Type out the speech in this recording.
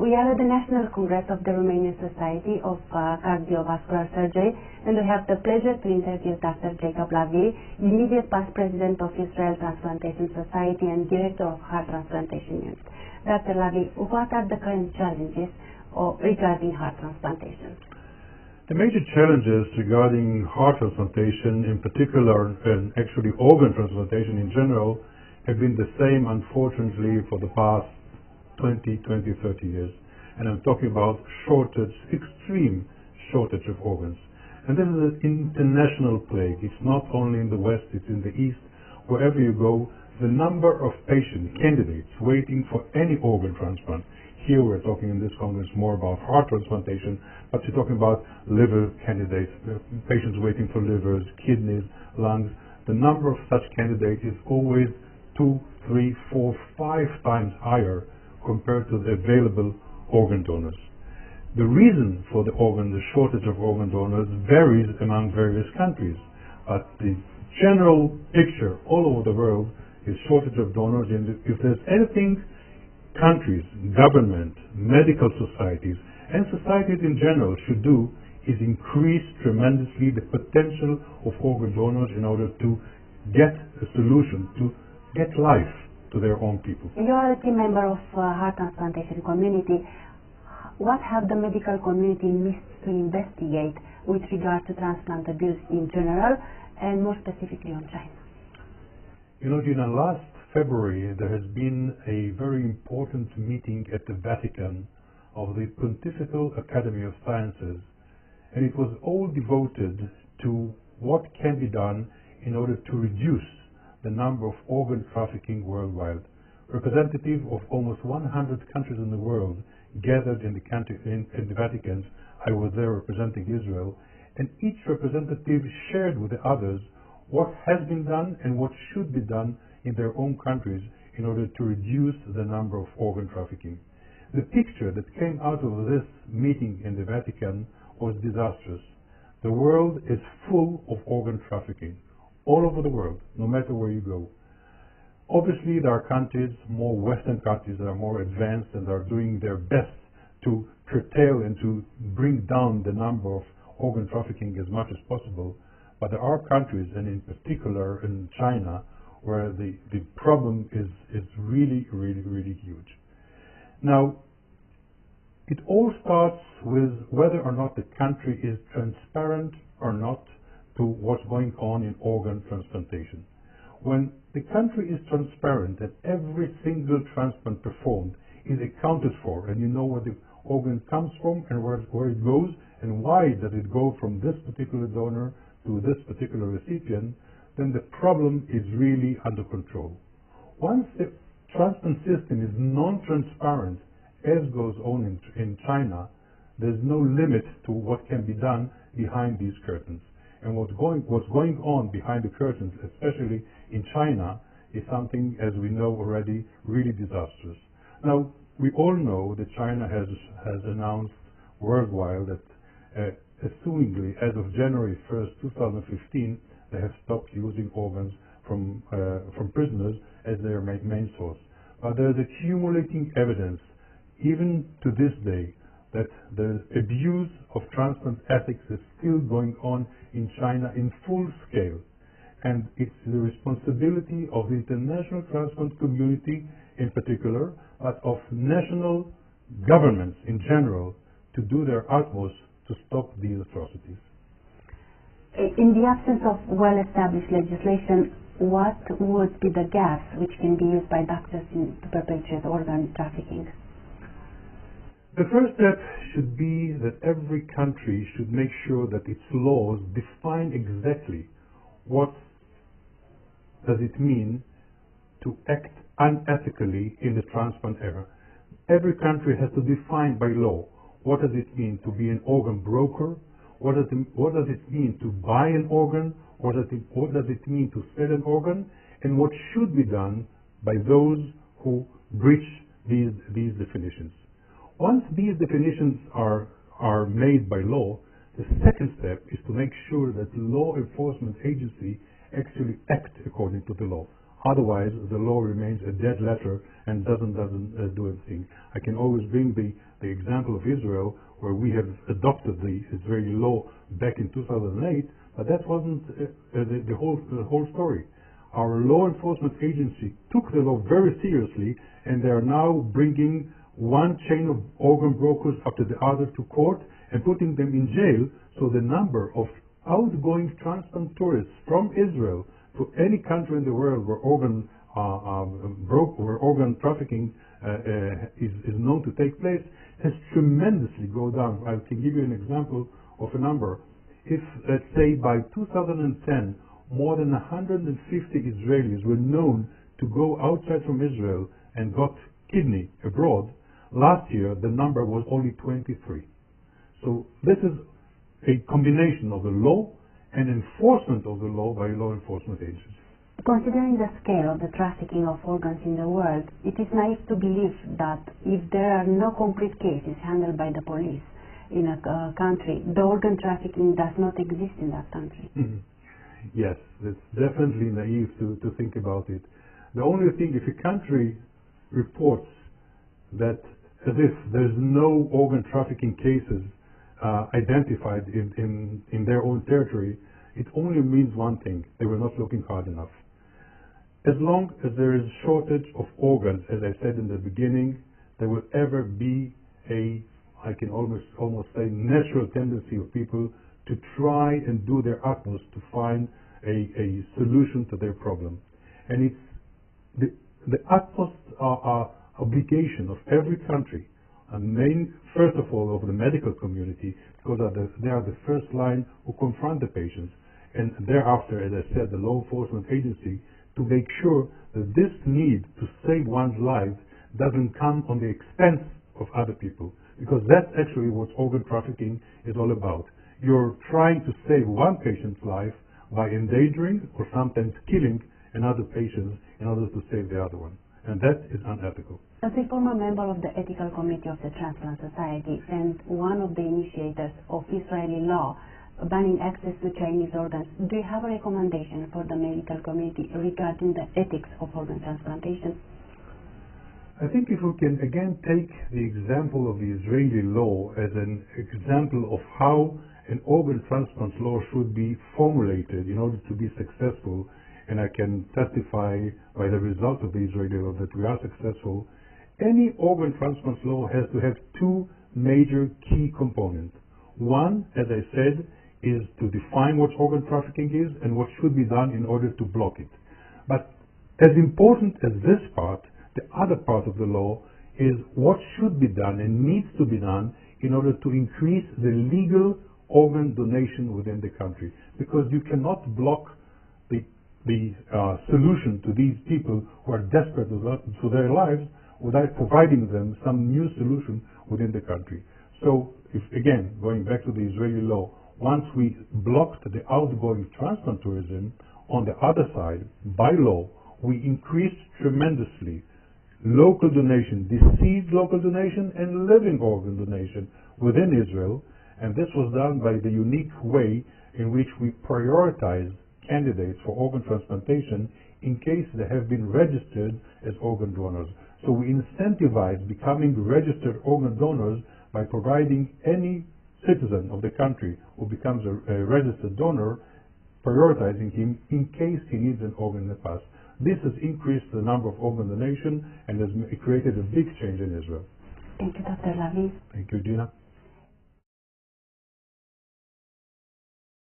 We are at the National Congress of the Romanian Society of Cardiovascular Surgery, and we have the pleasure to interview Dr. Jakub Lave, immediate past president of Israel Transplantation Society and director of Heart Transplantation Unit. Dr. Lave, what are the current challenges regarding heart transplantation? The major challenges regarding heart transplantation in particular, and actually organ transplantation in general, have been the same, unfortunately, for the past 20, 30 years. And I'm talking about shortage, extreme shortage of organs. And this is an international plague. It's not only in the West, it's in the East. Wherever you go, the number of patient candidates waiting for any organ transplant. Here we're talking in this Congress more about heart transplantation, but you're talking about liver candidates, patients waiting for livers, kidneys, lungs. The number of such candidates is always 2, 3, 4, 5 times higher compared to the available organ donors. The reason for the shortage of organ donors varies among various countries, but the general picture all over the world is shortage of donors. And if there's anything countries, government, medical societies, and societies in general should do, is increase tremendously the potential of organ donors in order to get a solution, to get life to their own people. You are a team member of heart transplantation community. What have the medical community missed to investigate with regard to transplant abuse in general and more specifically on China? You know, Gina, last February there has been a very important meeting at the Vatican of the Pontifical Academy of Sciences, and it was all devoted to what can be done in order to reduce the number of organ trafficking worldwide. Representatives of almost 100 countries in the world gathered in the Vatican. I was there representing Israel, and each representative shared with the others what has been done and what should be done in their own countries in order to reduce the number of organ trafficking. The picture that came out of this meeting in the Vatican was disastrous. The world is full of organ trafficking. All over the world, no matter where you go. Obviously, there are countries, more Western countries, that are more advanced and are doing their best to curtail and to bring down the number of organ trafficking as much as possible. But there are countries, and in particular in China, where the problem is really, really, really huge. Now, it all starts with whether or not the country is transparent or not to what's going on in organ transplantation. When the country is transparent and every single transplant performed is accounted for, and you know where the organ comes from and where it goes and why does it go from this particular donor to this particular recipient, then the problem is really under control. Once the transplant system is non-transparent, as goes on in China, there's no limit to what can be done behind these curtains. And what's going on behind the curtains, especially in China, is something, as we know already, really disastrous. Now, we all know that China has announced worldwide that assumingly, as of January 1st, 2015, they have stopped using organs from prisoners as their main source. But there is accumulating evidence, even to this day, that the abuse of transplant ethics is still going on in China in full scale. And it's the responsibility of the international transplant community in particular, but of national governments in general, to do their utmost to stop these atrocities. In the absence of well-established legislation, what would be the gaps which can be used by doctors to perpetuate organ trafficking? The first step should be that every country should make sure that its laws define exactly what does it mean to act unethically in the transplant era. Every country has to define by law what does it mean to be an organ broker, what does it mean to buy an organ, what does it mean to sell an organ, and what should be done by those who breach these definitions. Once these definitions are made by law, the second step is to make sure that law enforcement agency actually act according to the law. Otherwise, the law remains a dead letter and doesn't do anything. I can always bring the example of Israel, where we have adopted the Israeli law back in 2008, but that wasn't the whole story. Our law enforcement agency took the law very seriously, and they are now bringing one chain of organ brokers after the other to court and putting them in jail. So the number of outgoing transplant tourists from Israel to any country in the world where organ trafficking is known to take place has tremendously gone down. I can give you an example of a number. If, let's say, by 2010, more than 150 Israelis were known to go outside from Israel and got kidney abroad, last year the number was only 23. So this is a combination of the law and enforcement of the law by law enforcement agencies. Considering the scale of the trafficking of organs in the world, it is naive to believe that if there are no concrete cases handled by the police in a country, the organ trafficking does not exist in that country. Yes, it's definitely naive to think about it. The only thing, if a country reports that as if there's no organ trafficking cases identified in their own territory, it only means one thing: they were not looking hard enough. As long as there is shortage of organs, as I said in the beginning, there will ever be I can almost say, natural tendency of people to try and do their utmost to find a solution to their problem. And it's the utmost obligation of every country, and first of all of the medical community, because they are the first line who confront the patients, and thereafter, as I said, the law enforcement agency, to make sure that this need to save one's life doesn't come on the expense of other people, because that's actually what organ trafficking is all about. You're trying to save one patient's life by endangering or sometimes killing another patient in order to save the other one, and that is unethical. As a former member of the ethical committee of the Transplant Society and one of the initiators of Israeli law banning access to Chinese organs, do you have a recommendation for the medical community regarding the ethics of organ transplantation? I think if we can again take the example of the Israeli law as an example of how an organ transplant law should be formulated in order to be successful, and I can testify by the result of the Israeli law that we are successful, any organ transplant law has to have two major key components. One, as I said, is to define what organ trafficking is and what should be done in order to block it. But as important as this part, the other part of the law is what should be done and needs to be done in order to increase the legal organ donation within the country. Because you cannot block the solution to these people who are desperate to their lives without providing them some new solution within the country. So, if again, going back to the Israeli law, once we blocked the outgoing transplant tourism, on the other side, by law, we increased tremendously local donation, deceased local donation, and living organ donation within Israel, and this was done by the unique way in which we prioritized candidates for organ transplantation in case they have been registered as organ donors. So we incentivize becoming registered organ donors by providing any citizen of the country who becomes a registered donor, prioritizing him in case he needs an organ in the past. This has increased the number of organ donation and has created a big change in Israel. Thank you, Dr. Lavi. Thank you, Gina.